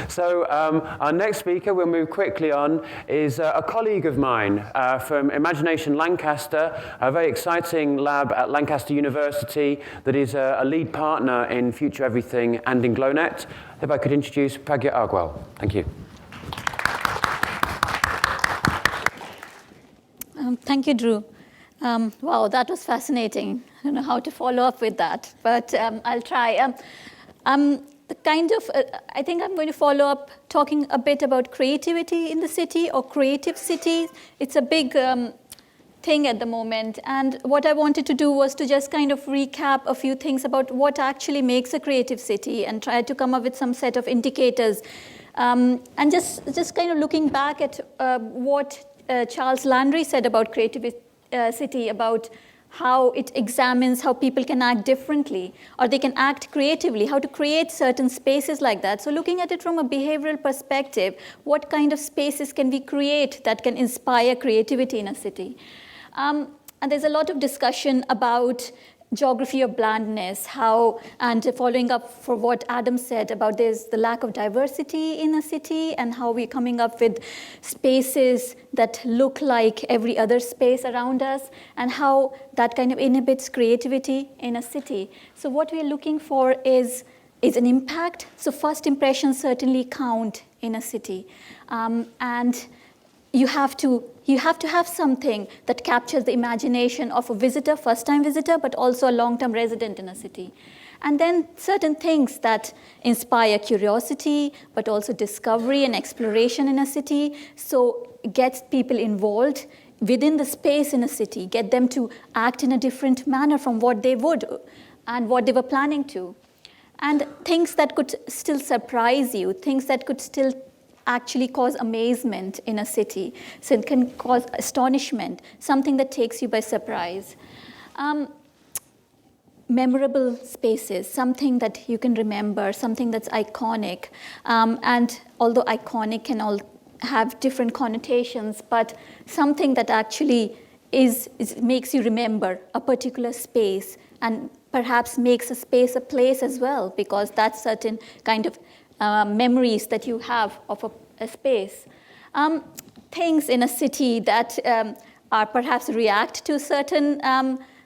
So our next speaker, we'll move quickly on, is a colleague of mine from Imagination Lancaster, a very exciting lab at Lancaster University that is a lead partner in Future Everything and in GloNet. If I could introduce Pragya Agarwal. Thank you. Thank you, Drew. Wow, that was fascinating. I don't know how to follow up with that, but I'll try. I think I'm going to follow up talking a bit about creativity in the city or creative cities. It's a big thing at the moment. And what I wanted to do was to just kind of recap a few things about what actually makes a creative city and try to come up with some set of indicators. And just kind of looking back at what Charles Landry said about creative city, about how it examines how people can act differently or they can act creatively, how to create certain spaces like that. So looking at it from a behavioral perspective, what kind of spaces can we create that can inspire creativity in a city? And there's a lot of discussion about geography of blandness, and following up for what Adam said about there's the lack of diversity in a city and how we're coming up with spaces that look like every other space around us and how that kind of inhibits creativity in a city. So what we're looking for is an impact. So first impressions certainly count in a city. And you have to have something that captures the imagination of a visitor, first-time visitor, but also a long-term resident in a city. And then certain things that inspire curiosity, but also discovery and exploration in a city. So get people involved within the space in a city, get them to act in a different manner from what they would and what they were planning to. And things that could still surprise you, things that could still actually cause amazement in a city. So it can cause astonishment, something that takes you by surprise. Memorable spaces, something that you can remember, something that's iconic. And although iconic can all have different connotations, but something that actually makes you remember a particular space and perhaps makes a space a place as well, because that's certain kind of memories that you have of a space. Things in a city that are perhaps react to certain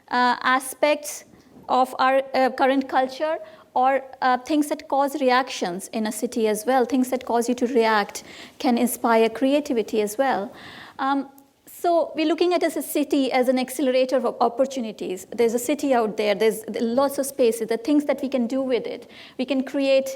aspects of our current culture, or things that cause reactions in a city as well. Things that cause you to react can inspire creativity as well. So we're looking at it as a city as an accelerator of opportunities. There's a city out there. There's lots of spaces. The things that we can do with it. We can create.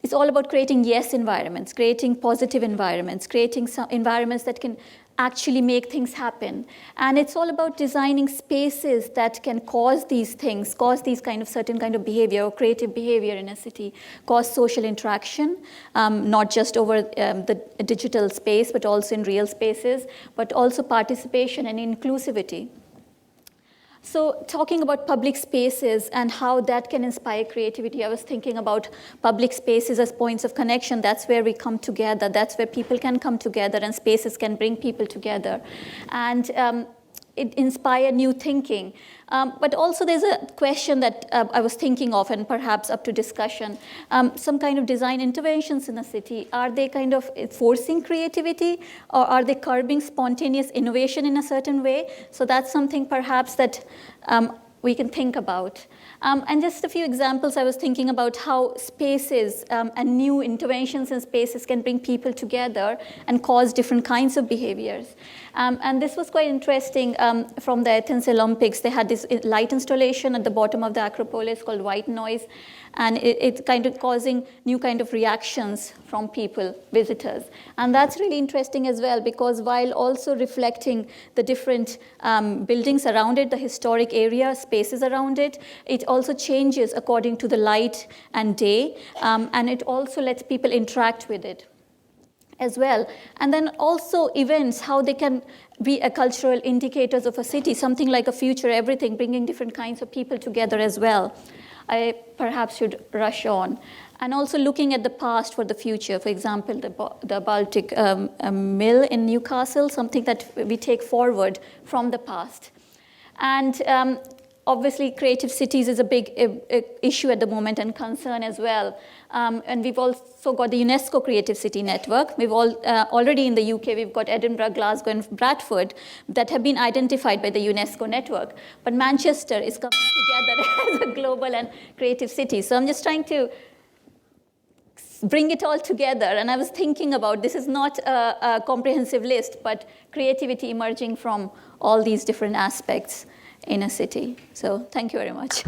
It's all about creating yes environments, creating positive environments, creating some environments that can actually make things happen. And it's all about designing spaces that can cause these things, cause these kind of certain kind of behavior or creative behavior in a city, cause social interaction, not just over the digital space, but also in real spaces, but also participation and inclusivity. So talking about public spaces and how that can inspire creativity, I was thinking about public spaces as points of connection. That's where we come together. That's where people can come together and spaces can bring people together. And it inspire new thinking. But also there's a question that I was thinking of and perhaps up to discussion. Some kind of design interventions in a city, are they kind of forcing creativity or are they curbing spontaneous innovation in a certain way? So that's something perhaps that we can think about. And just a few examples, I was thinking about how spaces and new interventions in spaces can bring people together and cause different kinds of behaviors. And this was quite interesting from the Athens Olympics. They had this light installation at the bottom of the Acropolis called white noise. And it's kind of causing new kind of reactions from people, visitors. And that's really interesting as well, because while also reflecting the different buildings around it, the historic area, spaces around it, it also changes according to the light and day. And it also lets people interact with it as well. And then also events, how they can be a cultural indicators of a city, something like a Future Everything, bringing different kinds of people together as well. I perhaps should rush on. And also looking at the past for the future, for example, the Baltic mill in Newcastle, something that we take forward from the past. And obviously, creative cities is a big issue at the moment and concern as well. And we've also got the UNESCO Creative City Network. We've already in the UK, we've got Edinburgh, Glasgow, and Bradford that have been identified by the UNESCO network. But Manchester is coming together as a global and creative city. So I'm just trying to bring it all together. And I was thinking about, this is not a comprehensive list, but creativity emerging from all these different aspects in a city. So thank you very much.